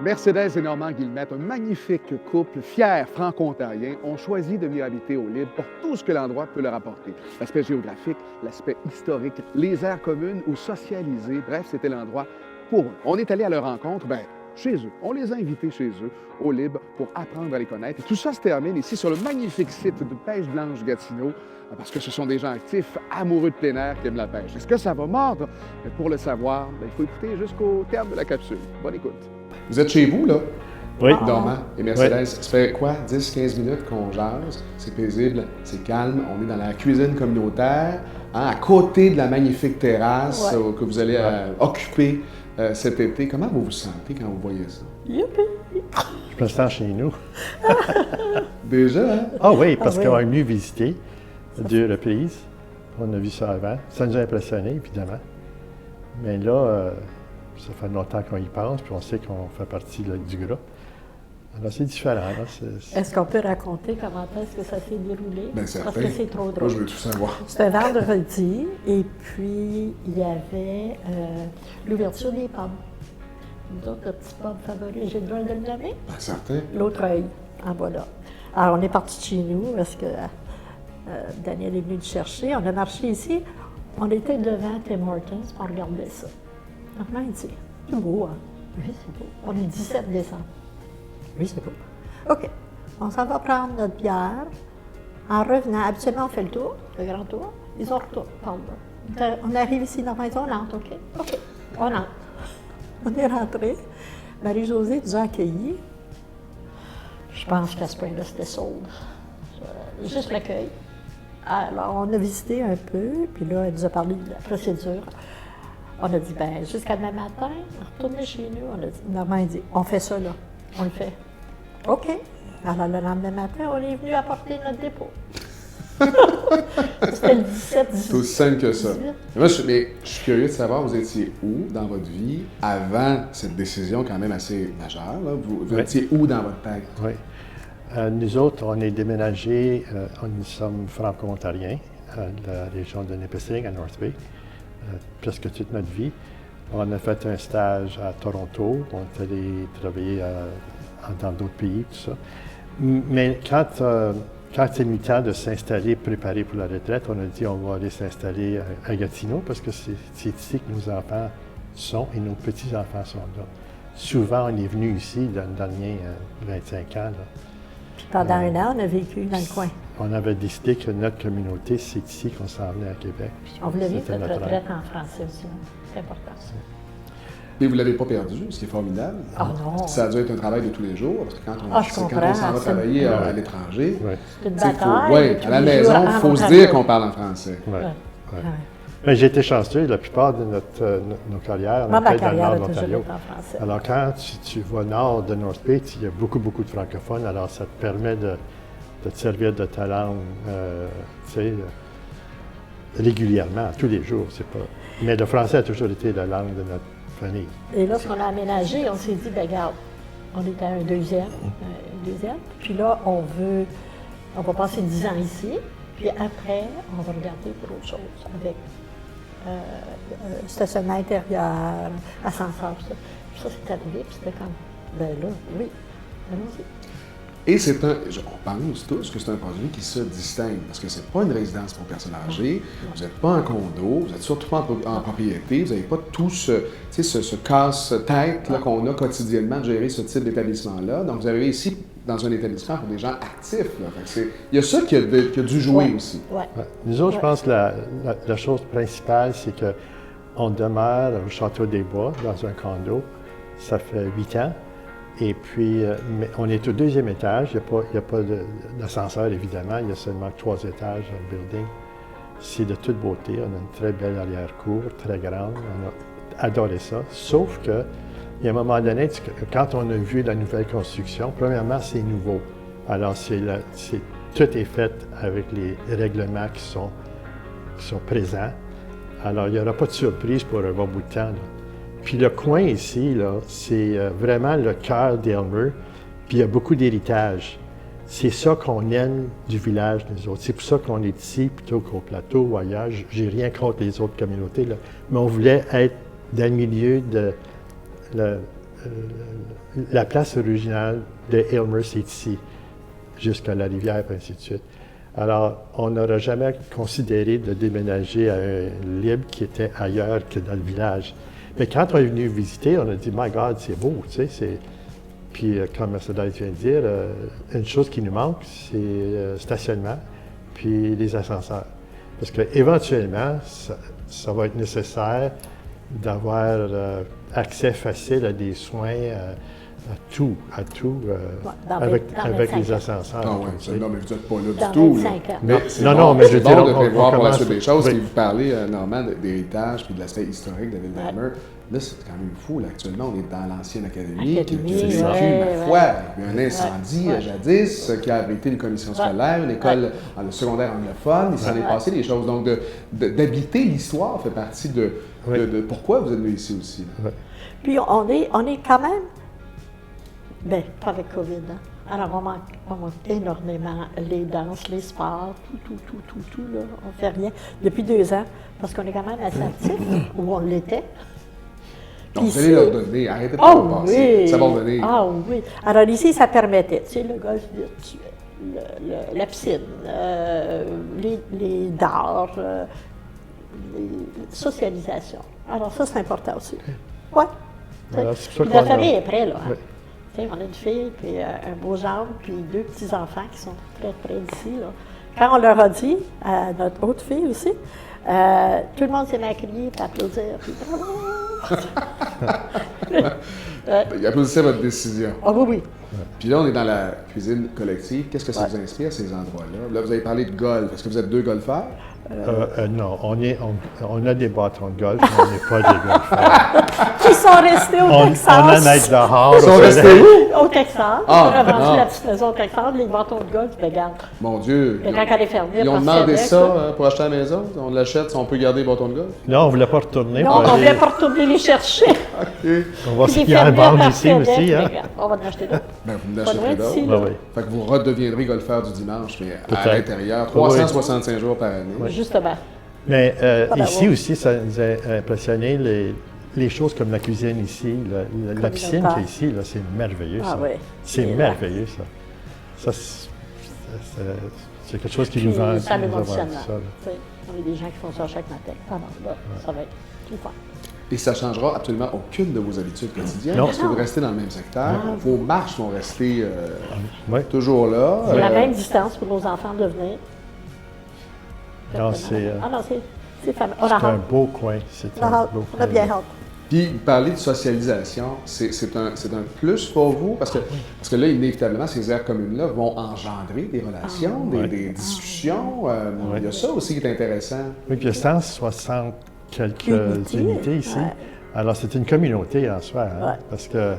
Mercedes et Normand Guillemette, un magnifique couple fier franco-ontarien, ont choisi de venir habiter au Libre pour tout ce que l'endroit peut leur apporter. L'aspect géographique, l'aspect historique, les aires communes ou socialisées, bref, c'était l'endroit pour eux. On est allé à leur rencontre, chez eux. On les a invités chez eux, au Libre, pour apprendre à les connaître. Et tout ça se termine ici sur le magnifique site de Pêche Blanche Gatineau, parce que ce sont des gens actifs, amoureux de plein air qui aiment la pêche. Est-ce que ça va mordre? Mais pour le savoir, il faut écouter jusqu'au terme de la capsule. Bonne écoute. Vous êtes chez vous, là? Oui. Normand et Mercedes. Oui. Ça fait quoi? 10-15 minutes qu'on jase. C'est paisible, c'est calme. On est dans la cuisine communautaire, à côté de la magnifique terrasse que vous allez occuper cet été. Comment vous vous sentez quand vous voyez ça? Youpi! Je me sens chez nous. Déjà, hein? Ah oui, parce qu'on est venu visiter 2 reprises. On a vu ça avant. Ça nous a impressionnés, évidemment. Mais là, ça fait longtemps qu'on y pense, puis on sait qu'on fait partie là, du groupe. Alors, c'est différent. Là, Est-ce qu'on peut raconter comment est-ce que ça s'est déroulé? Bien, certain. Parce que c'est trop drôle. Moi, je veux tout savoir. C'était vendredi, et puis il y avait l'ouverture des pommes. Nous autres, notre petit pomme favori, j'ai le droit de le nommer? Bien, certain. L'autre œil, en voilà. Alors, on est parti de chez nous parce que Daniel est venu le chercher. On a marché ici. On était devant Tim Hortons pour regarder ça. Normalement, il dit, c'est beau, hein? Oui, c'est beau. On est 17 décembre. Oui, c'est beau. OK. On s'en va prendre notre bière. En revenant, habituellement, on fait le tour, le grand tour. Ils ont retourné par là. On arrive ici dans la maison, on entre, OK? OK. On entre. On est rentré. Marie-Josée nous a accueillis. Je pense qu'à ce point-là, c'était sold. Juste l'accueil. Alors, on a visité un peu, puis là, elle nous a parlé de la procédure. On a dit, jusqu'à demain matin, retourner chez nous. On a dit, Normand a dit, on fait ça là. On le fait. OK. Alors, le lendemain matin, on est venu apporter notre dépôt. C'était le 17, 18. C'est aussi simple que ça. Mais je suis curieux de savoir, vous étiez où dans votre vie avant cette décision quand même assez majeure? Là? Vous étiez où dans votre tête? Oui. Nous autres, on est déménagés, nous sommes franco-ontariens à la région de Nipissing, à North Bay, presque toute notre vie. On a fait un stage à Toronto, on est allé travailler dans d'autres pays, tout ça. Mais quand c'est venu le temps de s'installer, préparer pour la retraite, on a dit on va aller s'installer à Gatineau parce que c'est ici que nos enfants sont et nos petits-enfants sont là. Souvent, on est venu ici dans les derniers 25 ans. Là. Puis pendant un an, on a vécu dans le coin. On avait décidé que notre communauté, c'est ici qu'on s'en venait à Québec. On voulait vivre notre retraite en français aussi. C'est important. Mais vous ne l'avez pas perdu, ce qui est formidable. Ah non! Ça a dû être un travail de tous les jours, parce que quand quand on s'en va travailler à l'étranger, c'est une bataille. Oui, à la maison, il faut se dire qu'on parle en français. Mais j'ai été chanceux, la plupart de nos carrières, on a fait dans le nord de l'Ontario. Alors quand tu vas nord de North Bay, il y a beaucoup de francophones, alors ça te permet de te servir de ta langue, régulièrement, tous les jours. Mais le français a toujours été la langue de notre famille. Et lorsqu'on a aménagé, on s'est dit, regarde, on est à un deuxième, puis là, on va passer 10 ans ici, puis après, on va regarder pour autre chose, avec stationnement intérieur, ascenseur, tout ça. Puis ça, c'est arrivé, puis c'était comme, là, oui, allons-y. Et on pense tous que c'est un produit qui se distingue, parce que c'est pas une résidence pour personnes âgées, vous n'êtes pas en condo, vous n'êtes surtout pas en propriété, vous n'avez pas tout ce casse-tête qu'on a quotidiennement de gérer ce type d'établissement-là. Donc, vous arrivez ici dans un établissement pour des gens actifs. Il y a ça qui a dû jouer aussi. Ouais. Nous autres, je pense que la chose principale, c'est qu'on demeure au Château-des-Bois, dans un condo. Ça fait 8 ans. Et puis, on est au 2e étage. Il n'y a pas d'ascenseur, évidemment. Il y a seulement 3 étages dans le building. C'est de toute beauté. On a une très belle arrière-cour, très grande. On a adoré ça. Sauf que, il y a un moment donné, quand on a vu la nouvelle construction, premièrement, c'est nouveau. Alors, tout est fait avec les règlements qui sont présents. Alors, il n'y aura pas de surprise pour un bon bout de temps, là. Puis le coin ici, là, c'est vraiment le cœur d'Aylmer, puis il y a beaucoup d'héritage. C'est ça qu'on aime du village, nous autres. C'est pour ça qu'on est ici, plutôt qu'au plateau ou ailleurs. J'ai rien contre les autres communautés, là, mais on voulait être dans le milieu de la place originale de Aylmer, c'est ici, jusqu'à la rivière, et ainsi de suite. Alors, on n'aurait jamais considéré de déménager à un libre qui était ailleurs que dans le village. Mais quand on est venu visiter, on a dit « My God, c'est beau, tu sais, Puis, comme Mercedes vient de dire, une chose qui nous manque, c'est le stationnement, puis les ascenseurs. Parce qu'éventuellement, ça va être nécessaire d'avoir accès facile à des soins, à tout, avec les ascenseurs. Ah oui, non, mais vous n'êtes pas là Dans du tout. 25 ans. Mais, C'est non, bon, non, mais je c'est veux dire, bon de prévoir pour la suite des choses. oui. Si vous parlez, Normand, d'héritage puis de l'aspect historique de la ville d'Aylmer, là, c'est quand même fou. Là. Actuellement, on est dans l'ancienne académie qui a vécu, ma foi, il y a eu un incendie jadis qui a abrité une commission scolaire, une école secondaire anglophone. Il s'en est passé des choses. Donc, d'habiter l'histoire fait partie de pourquoi vous êtes venu ici aussi. Ouais. Puis on est quand même, bien, pas avec COVID, hein. Alors on manque énormément les danses, les sports, tout, là, on fait rien. Depuis 2 ans, parce qu'on est quand même assez actifs, ou on l'était. Donc, Puis vous allez leur donner, arrêtez de Oh pas passer. oui! Ça va venir. Ah oui! Alors ici, ça permettait, tu sais, le golf virtuel, la piscine, les dards, les socialisations. Alors ça, c'est important aussi. Oui. Voilà, c'est pour ça La qu'on famille a- est prête, là. Hein? Oui. Tu sais, on a une fille, puis un beau genre, puis 2 petits-enfants qui sont très près d'ici. Là. Quand on leur a dit, à notre autre fille aussi, tout le monde s'est mis à crier, puis à applaudir, puis Il applaudissait votre décision. Ah oui, oui. Puis là, on est dans la cuisine collective. Qu'est-ce que ça vous inspire, ces endroits-là? Là, vous avez parlé de golf. Est-ce que vous êtes 2 golfeurs? Non, on a des bâtons de golf, mais on n'est pas des golfeurs. Qui sont restés au On Texas. aime être dehors. Ils sont restés où? Au Texas. Ah, on a vendu ah. la petite maison au Texas, les bâtons de golf, ben regarde. Mon Dieu. Mais quand elle est fermée, Ils ont parce demandé qu'avec, ça là, pour acheter la maison? On l'achète, si on peut garder les bâtons de golf? Non, on ne voulait pas retourner. Non, pour on aller- voulait pas retourner les chercher. OK. On va Puis se les faire fermiers vendre partaient ici avec, aussi. mais Hein? regarde, on va en acheter d'autres. Ben, vous Pas n'achèterez loin d'ici, d'autres. là. Ben oui. Fait que vous redeviendrez golfeur du dimanche, mais à Peut-être. l'intérieur, 365 jours par année. Justement. Mais Pas ici d'avoir. aussi, ça nous a impressionné les choses comme la cuisine ici, la piscine qui est ici, là, c'est merveilleux. Ah ça. oui. C'est Et là, merveilleux, ça. Ça, c'est quelque chose qui Puis nous vend. ça qui nous a vendu l'émotionnel. ça, là. Tu sais, on a des gens qui font ça chaque matin. Alors là, ça va être tout fun. Et ça ne changera absolument aucune de vos habitudes quotidiennes, Non. parce que vous restez dans le même secteur. Vos marches vont rester Oui. toujours là. C'est la même distance pour nos enfants de venir. Non, c'est Ah non, c'est fameux. On a un hâte. beau coin. C'est On a un hâte. beau On a coin. bien hâte. Puis, parler de socialisation, c'est un plus pour vous, parce que là, inévitablement, ces aires communes-là vont engendrer des relations, des discussions. Il y a ça aussi qui est intéressant. Oui, puis il y a 160 quelques Unités, unités ici. ouais. Alors, c'est une communauté en soi, hein, Ouais. parce que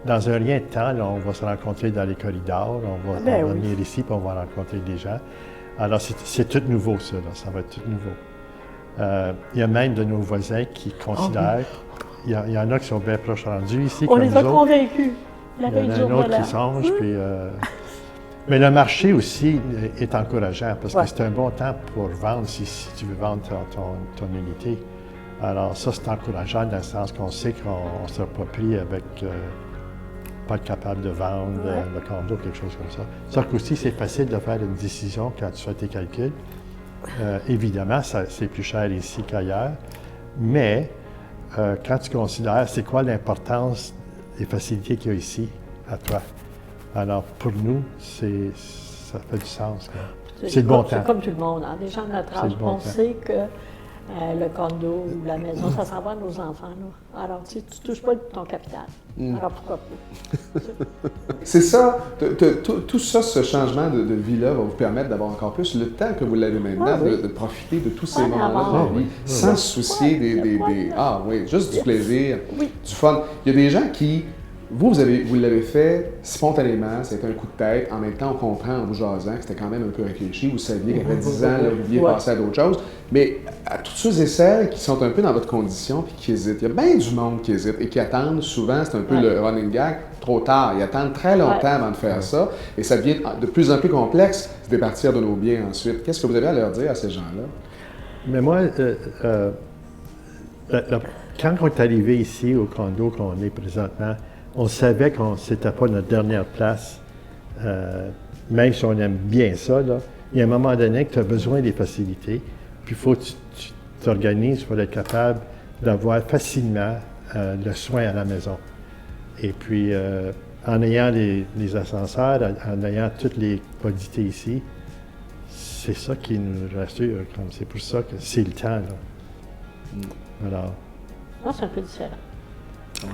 dans un rien de temps, là, on va se rencontrer dans les corridors, on va Ben oui. venir ici, puis on va rencontrer des gens. Alors, c'est tout nouveau, ça, là, ça va être tout nouveau. Il y a même de nos voisins qui considèrent, il y en a qui sont bien proches rendus ici, On comme les nous a autres. convaincus. La Il y en veille a du un jour de autre l'an. qui songe, puis... Mais le marché aussi est encourageant parce Ouais. que c'est un bon temps pour vendre si tu veux vendre ton unité. Alors ça, c'est encourageant dans le sens qu'on sait qu'on ne sera pas pris avec pas être capable de vendre le condo, quelque chose comme ça. Ça aussi, c'est facile de faire une décision quand tu fais tes calculs. Évidemment, c'est plus cher ici qu'ailleurs, mais quand tu considères c'est quoi l'importance des facilités qu'il y a ici à toi. Alors, pour nous, ça fait du sens. Quoi. C'est le bon temps. C'est comme tout le monde. Hein. Les gens de notre C'est âge, le bon on temps. sait que le condo ou la maison, ça s'en va à nos enfants. Là. Alors, tu ne touches pas ton capital. Alors, pourquoi pas? C'est ça, tout ça, ce changement de vie-là va vous permettre d'avoir encore plus le temps que vous l'avez maintenant, Ah oui. de profiter de tous ces Ouais, moments-là de avoir- la vie, sans se soucier des... Ah oui, juste du plaisir, Oui. du fun. Il y a des gens qui... Vous l'avez fait spontanément, c'était un coup de tête. En même temps, on comprend en vous jasant que c'était quand même un peu réfléchi. Vous saviez qu'après 10 ans, là, vous vouliez Ouais. passer à d'autres choses. Mais à tous ceux et celles qui sont un peu dans votre condition puis qui hésitent, il y a bien du monde qui hésite et qui attendent souvent, c'est un peu le running gag, trop tard. Ils attendent très longtemps avant de faire ça et ça devient de plus en plus complexe de départir de nos biens ensuite. Qu'est-ce que vous avez à leur dire à ces gens-là? Mais moi, quand on est arrivé ici au condo qu'on est présentement, on savait que c'était pas notre dernière place. Même si on aime bien ça, là, il y a un moment donné que tu as besoin des facilités, puis il faut que tu t'organises pour être capable d'avoir facilement le soin à la maison. Et puis, en ayant les ascenseurs, en ayant toutes les qualités ici, c'est ça qui nous rassure. C'est pour ça que c'est le temps. Là. Alors. Moi, c'est un peu différent.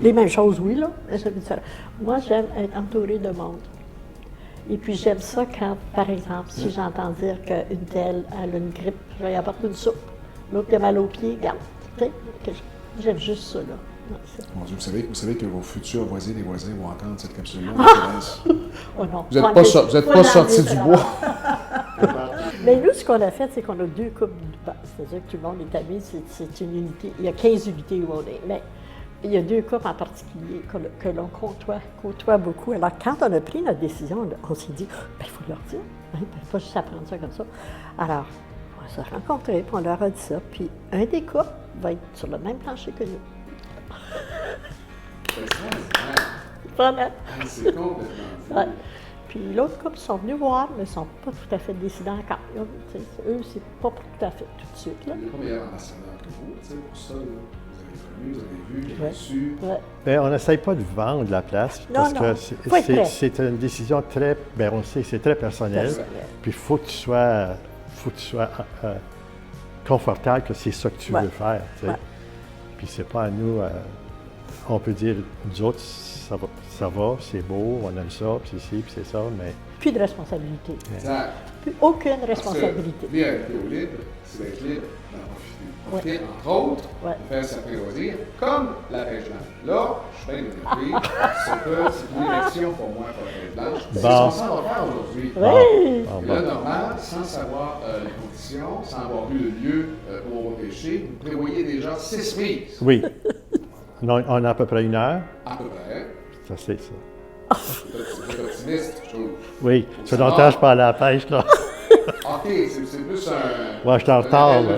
Les mêmes choses, oui, là, mais c'est un peu différent. Moi, j'aime être entourée de monde. Et puis, j'aime ça quand, par exemple, si j'entends dire qu'une telle a une grippe, je vais y apporter une soupe. L'autre qui a mal aux pieds, garde. J'aime juste ça, là. Mon Dieu, vous savez que vos futurs voisins et voisins vont entendre cette capsule-là. Oh non. Vous n'êtes pas sortis du bois. Mais nous, ce qu'on a fait, c'est qu'on a 2 couples de base. C'est-à-dire que tout le monde est ami, c'est une unité. Il y a 15 unités où on est. Mais il y a 2 couples en particulier que l'on côtoie beaucoup. Alors, quand on a pris notre décision, on s'est dit, il faut leur dire. Ils ne peuvent pas juste apprendre ça comme ça. Alors, on s'est rencontrés, puis on leur a dit ça. Puis un des couples va être sur le même plancher que nous. Vraiment. C'est complètement. Ouais. Puis l'autre couple sont venus voir, mais ils ne sont pas tout à fait décidés encore. Eux, c'est pas tout à fait tout de suite. Là. Il y a combien d'ambassadeurs que vous, pour ça? Là? Vous avez connu, vous avez vu, reçu. Ouais. Bien, on n'essaye pas de vendre la place parce que c'est une décision très, bien, on sait, c'est très personnel. Puis il faut que tu sois, confortable que c'est ça que tu veux faire. Ouais. Puis c'est pas à nous, on peut dire, nous autres, ça va, c'est beau, on aime ça, puis c'est ci, puis c'est ça, mais... Plus de responsabilité. Exact. Plus aucune responsabilité. Bien avec au libre, c'est d'être libre d'en profiter. Profiter, entre autres, de faire certains loisirs, comme la pêche blanche. Là, je suis bien développé, c'est une élection pour moi pour la pêche blanche. C'est ce qu'on va faire aujourd'hui. Oui! Là, normal, sans savoir les conditions, sans avoir vu le lieu où on va pêcher, vous prévoyez déjà 6 mises. Oui. On a à peu près 1 heure. À peu près. Ça, c'est ça. C'est optimiste, je trouve. Oui, ça n'empêche pas à la pêche, là. OK, c'est plus un... Moi, je suis en retard, là.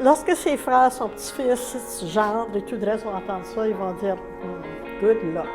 Lorsque ses frères, son petit-fils, ce genre, et tout le reste vont entendre ça, ils vont dire « good luck ».